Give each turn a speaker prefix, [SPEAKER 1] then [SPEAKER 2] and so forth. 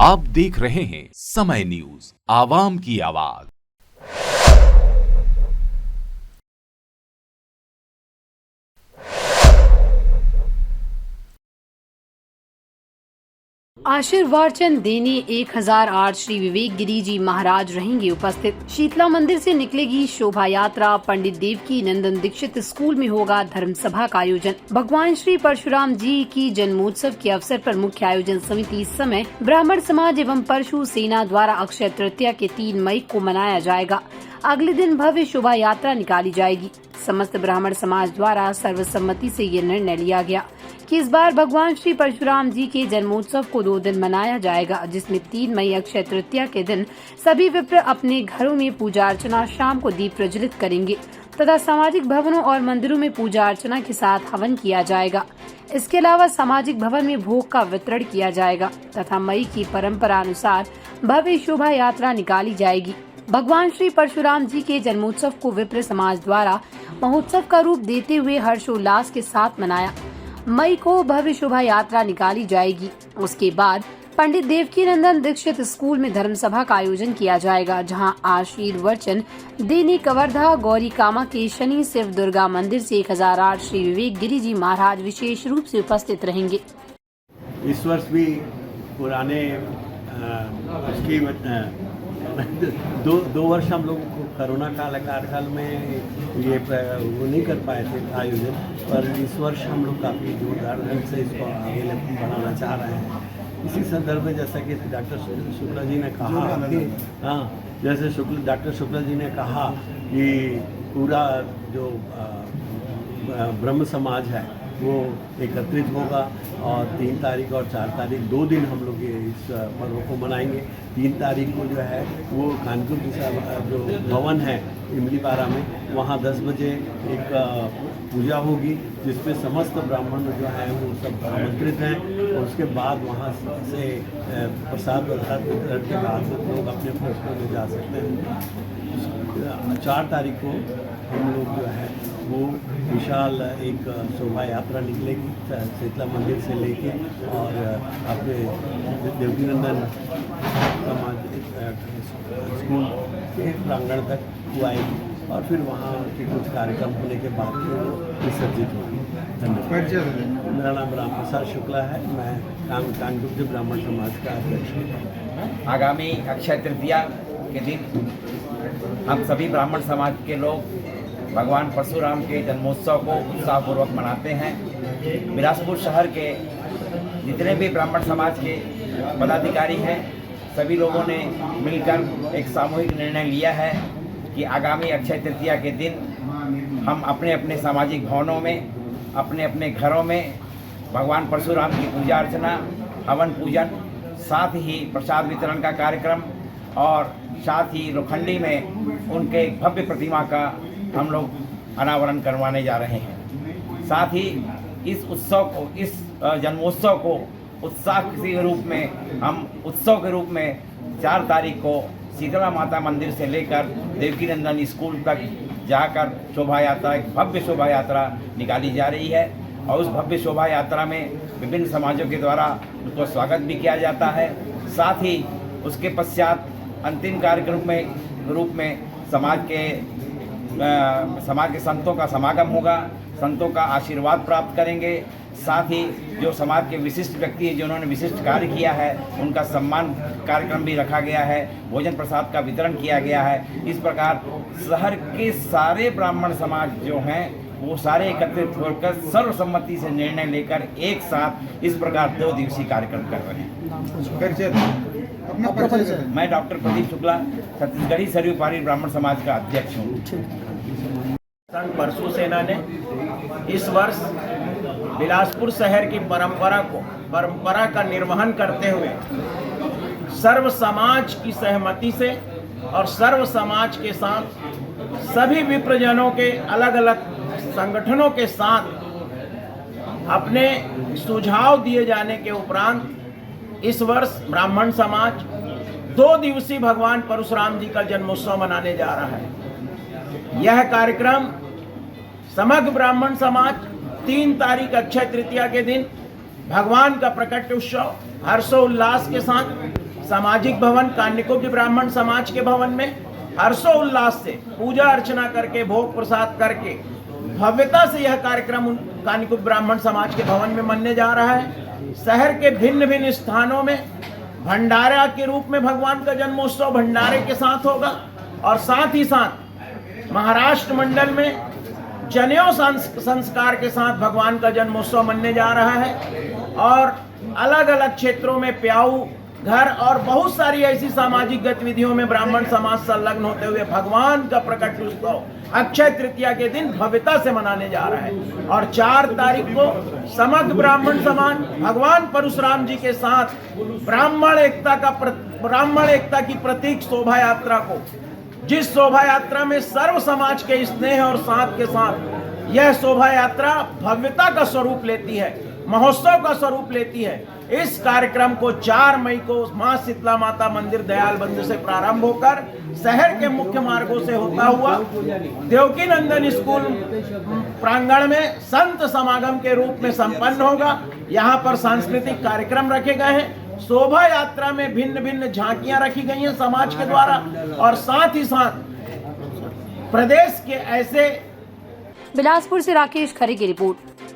[SPEAKER 1] आप देख रहे हैं समय न्यूज, आवाम की आवाज।
[SPEAKER 2] आशीर्वाचन देने 1008 श्री विवेक गिरी जी महाराज रहेंगे उपस्थित। शीतला मंदिर से निकलेगी शोभा यात्रा। पंडित देवकी नंदन दीक्षित स्कूल में होगा धर्म सभा का आयोजन। भगवान श्री परशुराम जी की जन्मोत्सव के अवसर पर मुख्य आयोजन समिति इस समय ब्राह्मण समाज एवं परशु सेना द्वारा अक्षय तृतीया के 3 मई को मनाया जाएगा। अगले दिन भव्य शोभा यात्रा निकाली जाएगी। समस्त ब्राह्मण समाज द्वारा सर्वसम्मति से ये निर्णय लिया गया कि इस बार भगवान श्री परशुराम जी के जन्मोत्सव को 2 दिन मनाया जाएगा, जिसमें 3 मई अक्षय तृतीया के दिन सभी विप्र अपने घरों में पूजा अर्चना, शाम को दीप प्रज्वलित करेंगे तथा सामाजिक भवनों और मंदिरों में पूजा अर्चना के साथ हवन किया जाएगा। इसके अलावा सामाजिक भवन में भोग का वितरण किया जाएगा तथा मई की परंपरा अनुसार भव्य शोभा यात्रा निकाली जाएगी। भगवान श्री परशुराम जी के जन्मोत्सव को विप्र समाज द्वारा महोत्सव का रूप देते हुए हर्षोल्लास के साथ मनाया। मई को भव्य शोभा यात्रा निकाली जाएगी। उसके बाद पंडित देवकी नंदन दीक्षित स्कूल में धर्म सभा का आयोजन किया जाएगा, जहां आशीर्वचन देने कवर्धा गौरी कामा के शनि शिव दुर्गा मंदिर से 1008 श्री विवेक गिरी जी महाराज विशेष रूप से उपस्थित रहेंगे।
[SPEAKER 3] इस वर्ष भी पुराने दो वर्ष हम लोग कोरोना काल में ये वो नहीं कर पाए थे आयोजन, पर इस वर्ष हम लोग काफ़ी जोरदार ढंग से इसको आगे बढ़ाना चाह रहे हैं। इसी संदर्भ में जैसा कि डॉक्टर शुक्ला जी ने कहा, जैसे डॉक्टर शुक्ला जी ने कहा कि पूरा जो ब्रह्म समाज है वो एकत्रित होगा और 3 तारीख और 4 तारीख 2 दिन हम लोग ये इस पर्व को मनाएंगे। 3 तारीख को जो है वो कानपुर जो भवन है इमलीपारा में, वहाँ 10 बजे एक पूजा होगी जिसमें समस्त ब्राह्मण जो हैं वो सब आमंत्रित हैं और उसके बाद वहाँ से प्रसाद वितरण के बाद लोग अपने अपने घरों में जा सकते हैं। 4 तारीख को हम लोग जो है वो विशाल एक शोभा यात्रा निकलेगी शीतला मंदिर से लेके और अपने देवकीनंदन स्कूल के प्रांगण तक वो आएगी और फिर वहाँ के कुछ कार्यक्रम होने के बाद फिर वो विसर्जित होगी। धन्यवाद। मेरा नाम राम प्रसाद शुक्ला है, मैं कानपुर के ब्राह्मण समाज का अध्यक्ष हूँ।
[SPEAKER 4] आगामी अक्षय तृतीया के दिन हम सभी ब्राह्मण समाज के लोग भगवान परशुराम के जन्मोत्सव को उत्साहपूर्वक मनाते हैं। बिलासपुर शहर के जितने भी ब्राह्मण समाज के पदाधिकारी हैं, सभी लोगों ने मिलकर एक सामूहिक निर्णय लिया है कि आगामी अक्षय तृतीया के दिन हम अपने अपने सामाजिक भवनों में, अपने अपने घरों में भगवान परशुराम की पूजा अर्चना, हवन पूजन, साथ ही प्रसाद वितरण का कार्यक्रम और साथ ही लोखंडी में उनके भव्य प्रतिमा का हम लोग अनावरण करवाने जा रहे हैं। साथ ही इस उत्सव को, इस जन्मोत्सव को उत्साह के रूप में हम उत्सव के रूप में 4 तारीख को शीतला माता मंदिर से लेकर देवकीनंदन स्कूल तक जाकर शोभा यात्रा, एक भव्य शोभा यात्रा निकाली जा रही है और उस भव्य शोभा यात्रा में विभिन्न समाजों के द्वारा उसको स्वागत भी किया जाता है। साथ ही उसके पश्चात अंतिम कार्यक्रम में रूप में समाज के संतों का समागम होगा, संतों का आशीर्वाद प्राप्त करेंगे। साथ ही जो समाज के विशिष्ट व्यक्ति हैं जिन्होंने विशिष्ट कार्य किया है उनका सम्मान कार्यक्रम भी रखा गया है, भोजन प्रसाद का वितरण किया गया है। इस प्रकार शहर के सारे ब्राह्मण समाज जो हैं वो सारे एकत्रित होकर सर्वसम्मति से निर्णय लेकर एक साथ इस प्रकार 2 दिवसीय कार्यक्रम कर रहे हैं। मैं डॉक्टर प्रदीप शुक्ला, छत्तीसगढ़ी सरयू पारी ब्राह्मण समाज का अध्यक्ष हूँ।
[SPEAKER 5] परशु सेना ने इस वर्ष बिलासपुर शहर की परंपरा का निर्वहन करते हुए सर्व समाज की सहमति से और सर्व समाज के साथ सभी विप्रजनों के अलग अलग संगठनों के साथ अपने सुझाव दिए जाने के उपरांत इस वर्ष ब्राह्मण समाज 2 दिवसीय भगवान परशुराम जी का जन्मोत्सव मनाने जा रहा है। यह कार्यक्रम समग्र ब्राह्मण समाज 3 तारीख अक्षय तृतीया के दिन भगवान का प्रकट उत्सव हर्षोल्लास के साथ सामाजिक भवन कान्यकुब्ज ब्राह्मण समाज के भवन में हर्षोल्लास से पूजा अर्चना करके भोग प्रसाद करके भव्यता से यह कार्यक्रम कान्यकुब्ज ब्राह्मण समाज के भवन में मनने जा रहा है। शहर के भिन्न भिन्न स्थानों में भंडारा के रूप में भगवान का जन्मोत्सव भंडारे के साथ होगा और साथ ही साथ महाराष्ट्र मंडल में जनेऊ संस्कार के साथ भगवान का जन्मोत्सव मनने जा रहा है और अलग अलग क्षेत्रों में प्याऊ घर और बहुत सारी ऐसी सामाजिक गतिविधियों में ब्राह्मण समाज संलग्न होते हुए भगवान का प्रकट उत्सव अक्षय तृतीया के दिन भव्यता से मनाने जा रहा है। और 4 तारीख को समग्र ब्राह्मण समाज भगवान परशुराम जी के साथ ब्राह्मण एकता की प्रतीक शोभा यात्रा को, जिस शोभा यात्रा में सर्व समाज के स्नेह और साथ के साथ यह शोभा यात्रा भव्यता का स्वरूप लेती है, महोत्सव का स्वरूप लेती है। इस कार्यक्रम को 4 मई को मां शीतला माता मंदिर दयाल बंधु से प्रारंभ होकर शहर के मुख्य मार्गों से होता हुआ देवकी नंदन स्कूल प्रांगण में संत समागम के रूप में संपन्न होगा। यहाँ पर सांस्कृतिक कार्यक्रम रखे गए हैं। शोभा यात्रा में भिन्न भिन्न झांकियां रखी गई हैं समाज के द्वारा और साथ ही साथ प्रदेश के ऐसे।
[SPEAKER 2] बिलासपुर से राकेश खरे की रिपोर्ट।